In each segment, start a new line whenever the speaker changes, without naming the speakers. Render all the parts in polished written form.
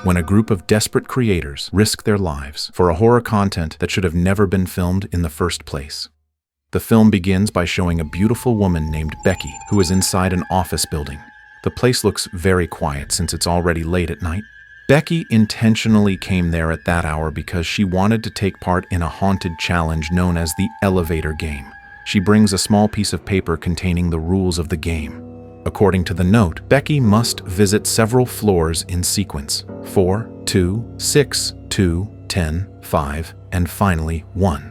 when a group of desperate creators risk their lives for a horror content that should have never been filmed in the first place. The film begins by showing a beautiful woman named Becky who is inside an office building. The place looks very quiet since it's already late at night. Becky intentionally came there at that hour because she wanted to take part in a haunted challenge known as the elevator game. She brings a small piece of paper containing the rules of the game. According to the note, Becky must visit several floors in sequence: 4, 2, 6, 2, 10, 5, and finally 1.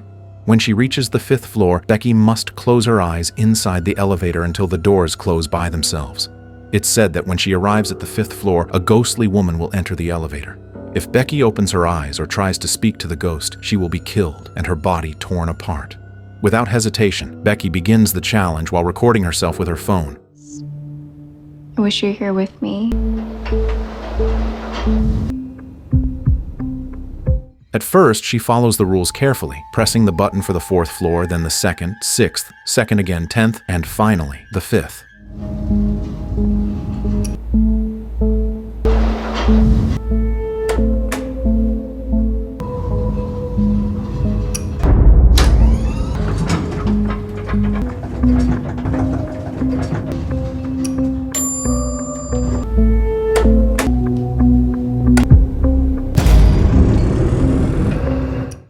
When she reaches the 5th floor, Becky must close her eyes inside the elevator until the doors close by themselves. It's said that when she arrives at the 5th floor, a ghostly woman will enter the elevator. If Becky opens her eyes or tries to speak to the ghost, she will be killed and her body torn apart. Without hesitation, Becky begins the challenge while recording herself with her phone.
I wish you were here with me.
At first, she follows the rules carefully, pressing the button for the 4th floor, then the 2nd, 6th, 2nd again, 10th, and finally, the 5th.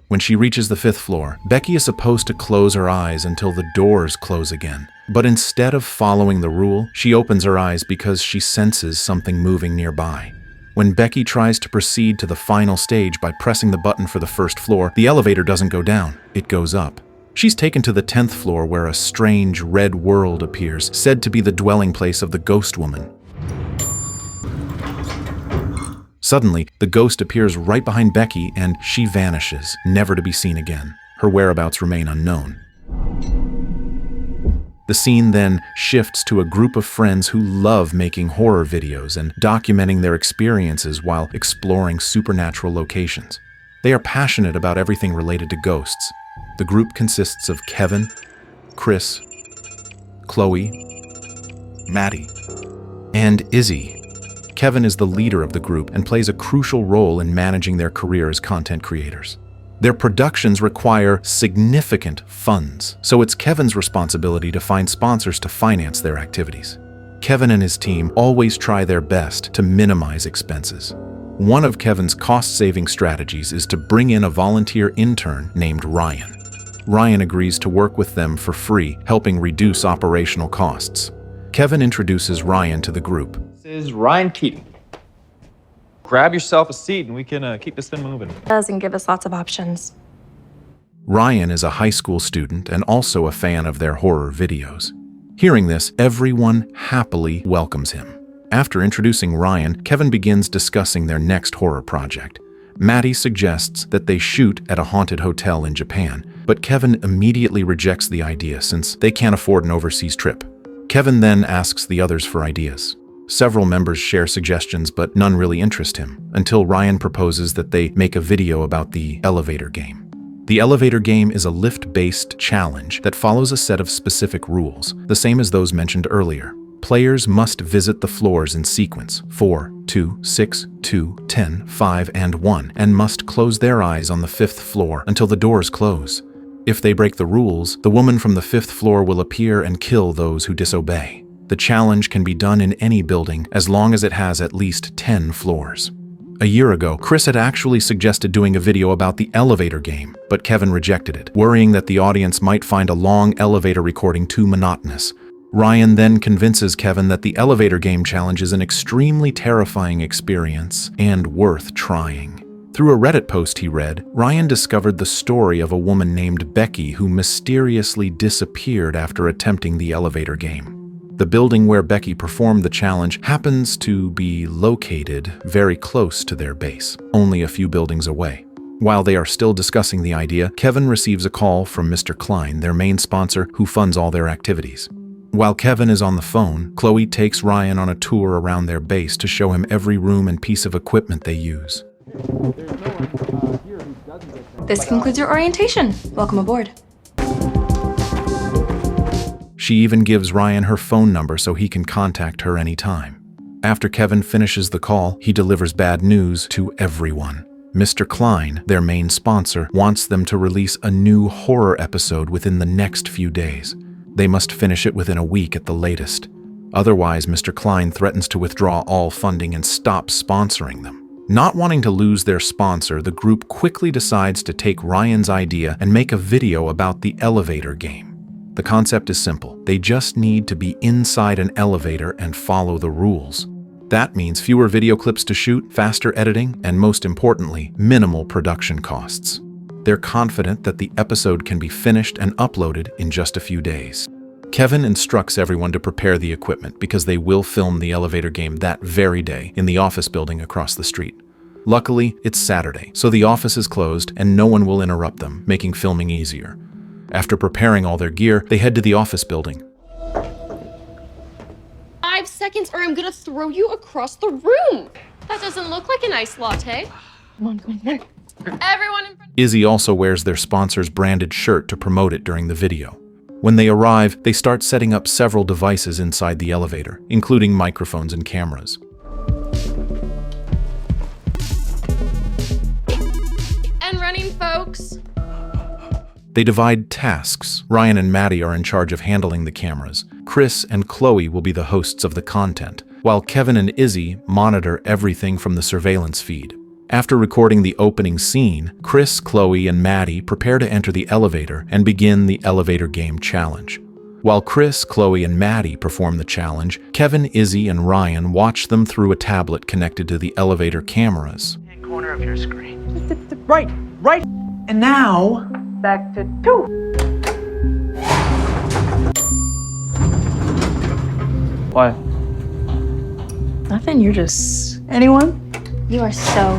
When she reaches the 5th floor, Becky is supposed to close her eyes until the doors close again. But instead of following the rule, she opens her eyes because she senses something moving nearby. When Becky tries to proceed to the final stage by pressing the button for the 1st floor, the elevator doesn't go down, it goes up. She's taken to the 10th floor where a strange red world appears, said to be the dwelling place of the ghost woman. Suddenly, the ghost appears right behind Becky and she vanishes, never to be seen again. Her whereabouts remain unknown. The scene then shifts to a group of friends who love making horror videos and documenting their experiences while exploring supernatural locations. They are passionate about everything related to ghosts. The group consists of Kevin, Chris, Chloe, Maddie, and Izzy. Kevin is the leader of the group and plays a crucial role in managing their career as content creators. Their productions require significant funds, so it's Kevin's responsibility to find sponsors to finance their activities. Kevin and his team always try their best to minimize expenses. One of Kevin's cost-saving strategies is to bring in a volunteer intern named Ryan. Ryan agrees to work with them for free, helping reduce operational costs. Kevin introduces Ryan to the group.
This is Ryan Keaton. Grab yourself a seat and we can keep this thing moving.
Doesn't give us lots of options.
Ryan is a high school student and also a fan of their horror videos. Hearing this, everyone happily welcomes him. After introducing Ryan, Kevin begins discussing their next horror project. Maddie suggests that they shoot at a haunted hotel in Japan, but Kevin immediately rejects the idea since they can't afford an overseas trip. Kevin then asks the others for ideas. Several members share suggestions, but none really interest him, until Ryan proposes that they make a video about the elevator game. The elevator game is a lift-based challenge that follows a set of specific rules, the same as those mentioned earlier. Players must visit the floors in sequence, 4, 2, 6, 2, 10, 5, and 1, and must close their eyes on the 5th floor until the doors close. If they break the rules, the woman from the 5th floor will appear and kill those who disobey. The challenge can be done in any building as long as it has at least 10 floors. A year ago, Chris had actually suggested doing a video about the elevator game, but Kevin rejected it, worrying that the audience might find a long elevator recording too monotonous. Ryan then convinces Kevin that the elevator game challenge is an extremely terrifying experience and worth trying. Through a Reddit post he read, Ryan discovered the story of a woman named Becky who mysteriously disappeared after attempting the elevator game. The building where Becky performed the challenge happens to be located very close to their base, only a few buildings away. While they are still discussing the idea, Kevin receives a call from Mr. Klein, their main sponsor, who funds all their activities. While Kevin is on the phone, Chloe takes Ryan on a tour around their base to show him every room and piece of equipment they use.
This concludes your orientation. Welcome aboard.
She even gives Ryan her phone number so he can contact her anytime. After Kevin finishes the call, he delivers bad news to everyone. Mr. Klein, their main sponsor, wants them to release a new horror episode within the next few days. They must finish it within a week at the latest. Otherwise, Mr. Klein threatens to withdraw all funding and stop sponsoring them. Not wanting to lose their sponsor, the group quickly decides to take Ryan's idea and make a video about the elevator game. The concept is simple. They just need to be inside an elevator and follow the rules. That means fewer video clips to shoot, faster editing, and most importantly, minimal production costs. They're confident that the episode can be finished and uploaded in just a few days. Kevin instructs everyone to prepare the equipment because they will film the elevator game that very day in the office building across the street. Luckily, it's Saturday, so the office is closed and no one will interrupt them, making filming easier. After preparing all their gear, they head to the office building.
5 seconds or I'm gonna throw you across the room. That doesn't look like an iced latte. Come on, come on, come on. Everyone in front.
Izzy also wears their sponsor's branded shirt to promote it during the video. When they arrive, they start setting up several devices inside the elevator, including microphones and cameras.
And running, folks.
They divide tasks. Ryan and Maddie are in charge of handling the cameras. Chris and Chloe will be the hosts of the content, while Kevin and Izzy monitor everything from the surveillance feed. After recording the opening scene, Chris, Chloe, and Maddie prepare to enter the elevator and begin the elevator game challenge. While Chris, Chloe, and Maddie perform the challenge, Kevin, Izzy, and Ryan watch them through a tablet connected to the elevator cameras.
Corner of your screen. Right. And now, back to 2. What?
Nothing, you're just...
Anyone?
You are so...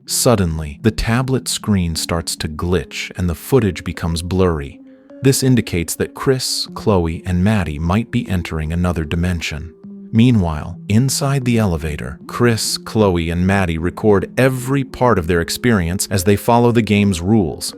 Suddenly, the tablet screen starts to glitch and the footage becomes blurry. This indicates that Chris, Chloe, and Maddie might be entering another dimension. Meanwhile, inside the elevator, Chris, Chloe, and Maddie record every part of their experience as they follow the game's rules.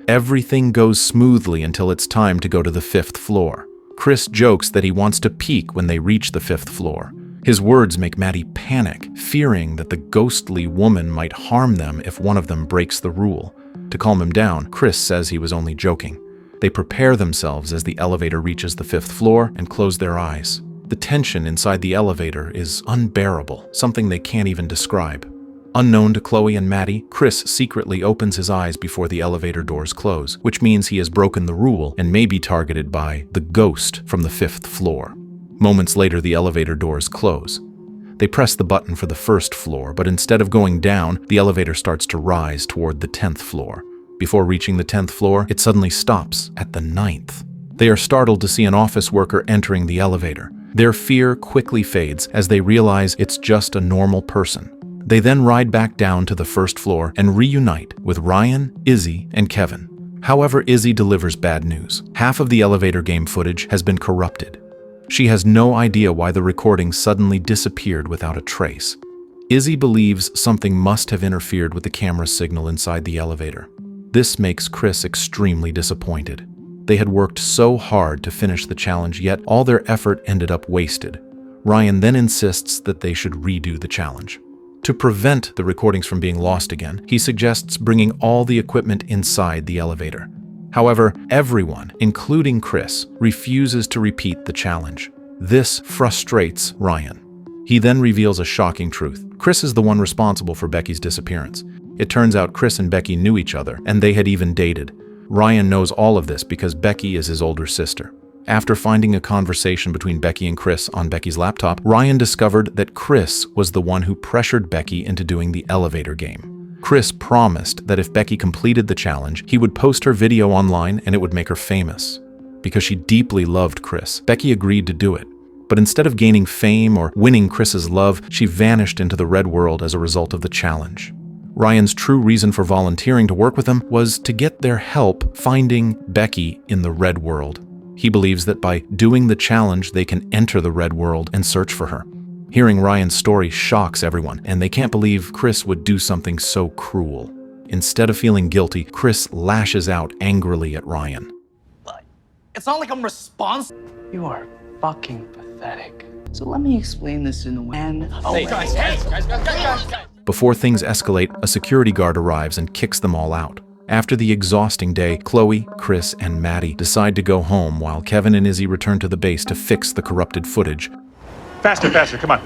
Everything goes smoothly until it's time to go to the 5th floor. Chris jokes that he wants to peek when they reach the 5th floor. His words make Maddie panic, fearing that the ghostly woman might harm them if one of them breaks the rule. To calm him down, Chris says he was only joking. They prepare themselves as the elevator reaches the 5th floor and close their eyes. The tension inside the elevator is unbearable, something they can't even describe. Unknown to Chloe and Maddie, Chris secretly opens his eyes before the elevator doors close, which means he has broken the rule and may be targeted by the ghost from the 5th floor. Moments later, the elevator doors close. They press the button for the 1st floor, but instead of going down, the elevator starts to rise toward the 10th floor. Before reaching the 10th floor, it suddenly stops at the 9th. They are startled to see an office worker entering the elevator. Their fear quickly fades as they realize it's just a normal person. They then ride back down to the 1st floor and reunite with Ryan, Izzy, and Kevin. However, Izzy delivers bad news. Half of the elevator game footage has been corrupted. She has no idea why the recording suddenly disappeared without a trace. Izzy believes something must have interfered with the camera signal inside the elevator. This makes Chris extremely disappointed. They had worked so hard to finish the challenge, yet all their effort ended up wasted. Ryan then insists that they should redo the challenge. To prevent the recordings from being lost again, he suggests bringing all the equipment inside the elevator. However, everyone, including Chris, refuses to repeat the challenge. This frustrates Ryan. He then reveals a shocking truth. Chris is the one responsible for Becky's disappearance. It turns out Chris and Becky knew each other, and they had even dated. Ryan knows all of this because Becky is his older sister. After finding a conversation between Becky and Chris on Becky's laptop, Ryan discovered that Chris was the one who pressured Becky into doing the elevator game. Chris promised that if Becky completed the challenge, he would post her video online and it would make her famous. Because she deeply loved Chris, Becky agreed to do it. But instead of gaining fame or winning Chris's love, she vanished into the red world as a result of the challenge. Ryan's true reason for volunteering to work with them was to get their help finding Becky in the red world. He believes that by doing the challenge, they can enter the red world and search for her. Hearing Ryan's story shocks everyone, and they can't believe Chris would do something so cruel. Instead of feeling guilty, Chris lashes out angrily at Ryan.
It's not like I'm responsible. You are fucking pathetic. So let me explain this in a way.
Hey, guys.
Before things escalate, a security guard arrives and kicks them all out. After the exhausting day, Chloe, Chris, and Maddie decide to go home while Kevin and Izzy return to the base to fix the corrupted footage.
Faster, come on.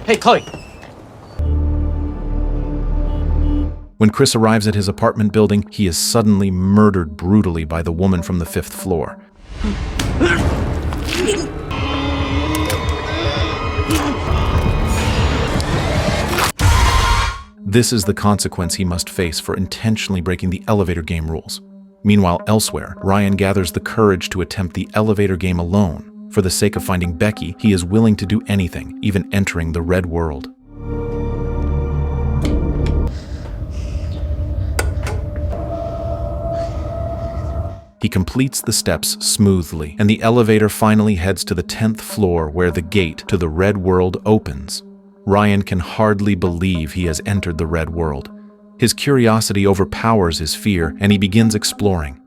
Hey, Chloe.
When Chris arrives at his apartment building, he is suddenly murdered brutally by the woman from the 5th floor. This is the consequence he must face for intentionally breaking the elevator game rules. Meanwhile, elsewhere, Ryan gathers the courage to attempt the elevator game alone. For the sake of finding Becky, he is willing to do anything, even entering the Red World. He completes the steps smoothly, and the elevator finally heads to the 10th floor where the gate to the Red World opens. Ryan can hardly believe he has entered the Red World. His curiosity overpowers his fear, and he begins exploring.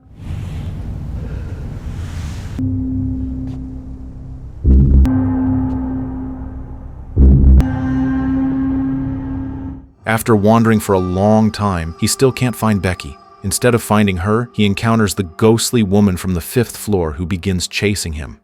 After wandering for a long time, he still can't find Becky. Instead of finding her, he encounters the ghostly woman from the 5th floor who begins chasing him.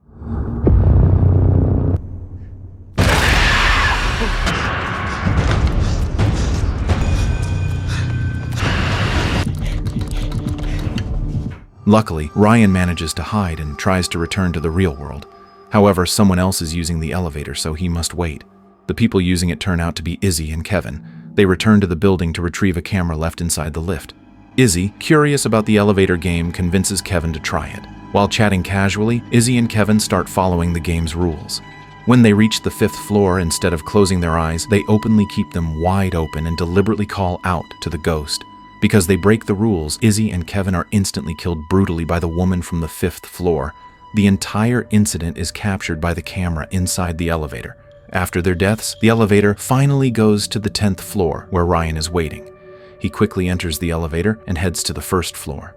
Luckily, Ryan manages to hide and tries to return to the real world. However, someone else is using the elevator, so he must wait. The people using it turn out to be Izzy and Kevin. They return to the building to retrieve a camera left inside the lift. Izzy, curious about the elevator game, convinces Kevin to try it. While chatting casually, Izzy and Kevin start following the game's rules. When they reach the 5th floor, instead of closing their eyes, they openly keep them wide open and deliberately call out to the ghost. Because they break the rules, Izzy and Kevin are instantly killed brutally by the woman from the 5th floor. The entire incident is captured by the camera inside the elevator. After their deaths, the elevator finally goes to the 10th floor, where Ryan is waiting. He quickly enters the elevator and heads to the 1st floor.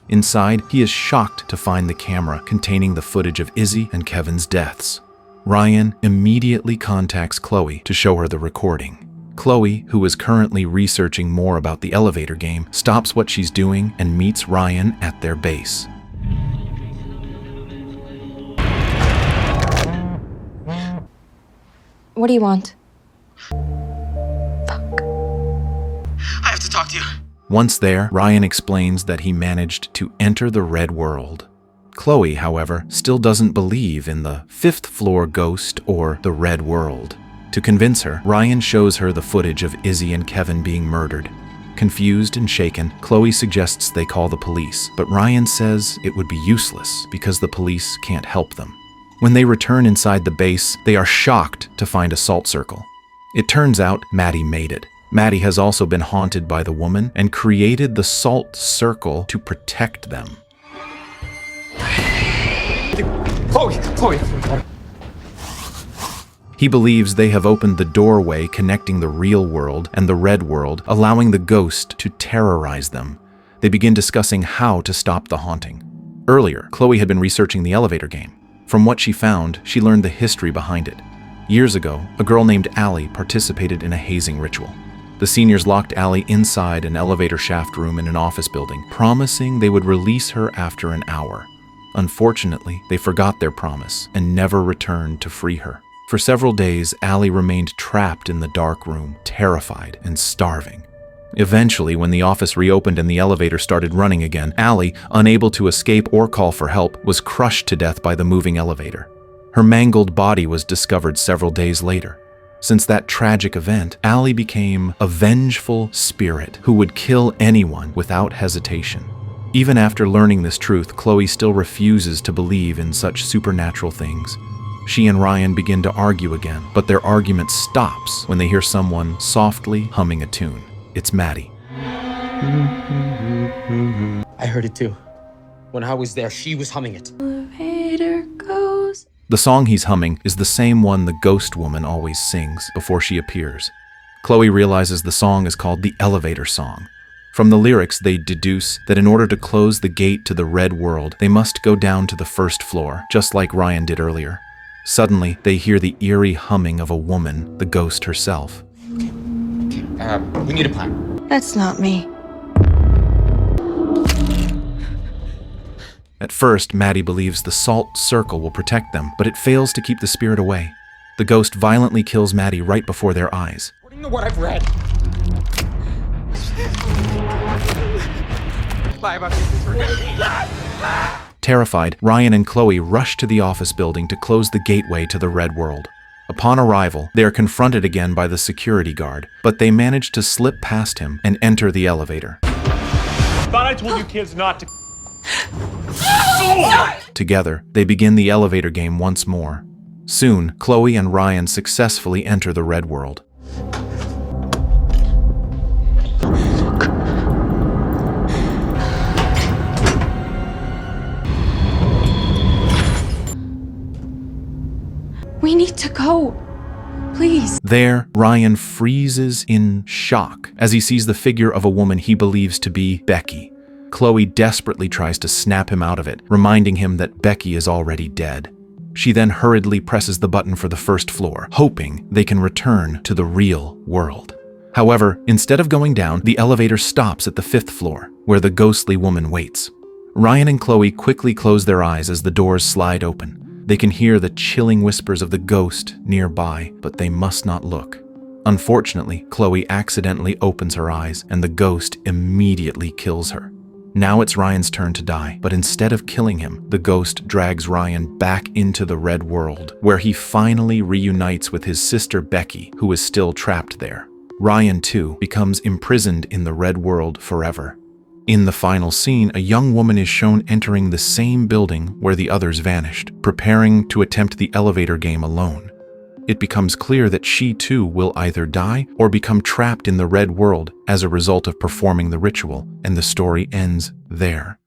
Inside, he is shocked to find the camera containing the footage of Izzy and Kevin's deaths. Ryan immediately contacts Chloe to show her the recording. Chloe, who is currently researching more about the elevator game, stops what she's doing and meets Ryan at their base.
What do you want?
I have to talk to you.
Once there, Ryan explains that he managed to enter the Red World. Chloe, however, still doesn't believe in the 5th floor ghost or the Red World. To convince her, Ryan shows her the footage of Izzy and Kevin being murdered. Confused and shaken, Chloe suggests they call the police, but Ryan says it would be useless because the police can't help them. When they return inside the base, they are shocked to find a salt circle. It turns out Maddie made it. Maddie has also been haunted by the woman and created the salt circle to protect them.
Chloe.
He believes they have opened the doorway connecting the real world and the Red World, allowing the ghost to terrorize them. They begin discussing how to stop the haunting. Earlier, Chloe had been researching the elevator game. From what she found, she learned the history behind it. Years ago, a girl named Allie participated in a hazing ritual. The seniors locked Allie inside an elevator shaft room in an office building, promising they would release her after an hour. Unfortunately, they forgot their promise and never returned to free her. For several days, Allie remained trapped in the dark room, terrified and starving. Eventually, when the office reopened and the elevator started running again, Allie, unable to escape or call for help, was crushed to death by the moving elevator. Her mangled body was discovered several days later. Since that tragic event, Allie became a vengeful spirit who would kill anyone without hesitation. Even after learning this truth, Chloe still refuses to believe in such supernatural things. She and Ryan begin to argue again, but their argument stops when they hear someone softly humming a tune. It's Maddie.
I heard it too. When I was there, she was humming it.
Elevator goes.
The song he's humming is the same one the ghost woman always sings before she appears. Chloe realizes the song is called the elevator song. From the lyrics, they deduce that in order to close the gate to the red world, they must go down to the first floor, just like Ryan did earlier. Suddenly, they hear the eerie humming of a woman, the ghost herself.
We need a plan.
That's not me.
At first, Maddie believes the salt circle will protect them, but it fails to keep the spirit away. The ghost violently kills Maddie right before their eyes.
According to what I've read.
Terrified, Ryan and Chloe rush to the office building to close the gateway to the red world. Upon arrival, they are confronted again by the security guard, but they manage to slip past him and enter the elevator.
Thought I told you kids not to.
Together, they begin the elevator game once more. Soon, Chloe and Ryan successfully enter the red world.
We need to go. Please.
There, Ryan freezes in shock as he sees the figure of a woman he believes to be Becky. Chloe desperately tries to snap him out of it, reminding him that Becky is already dead. She then hurriedly presses the button for the first floor, hoping they can return to the real world. However, instead of going down, the elevator stops at the 5th floor, where the ghostly woman waits. Ryan and Chloe quickly close their eyes as the doors slide open. They can hear the chilling whispers of the ghost nearby, but they must not look. Unfortunately, Chloe accidentally opens her eyes, and the ghost immediately kills her. Now it's Ryan's turn to die, but instead of killing him, the ghost drags Ryan back into the red world, where he finally reunites with his sister Becky, who is still trapped there. Ryan, too, becomes imprisoned in the red world forever. In the final scene, a young woman is shown entering the same building where the others vanished, preparing to attempt the elevator game alone. It becomes clear that she too will either die or become trapped in the red world as a result of performing the ritual, and the story ends there.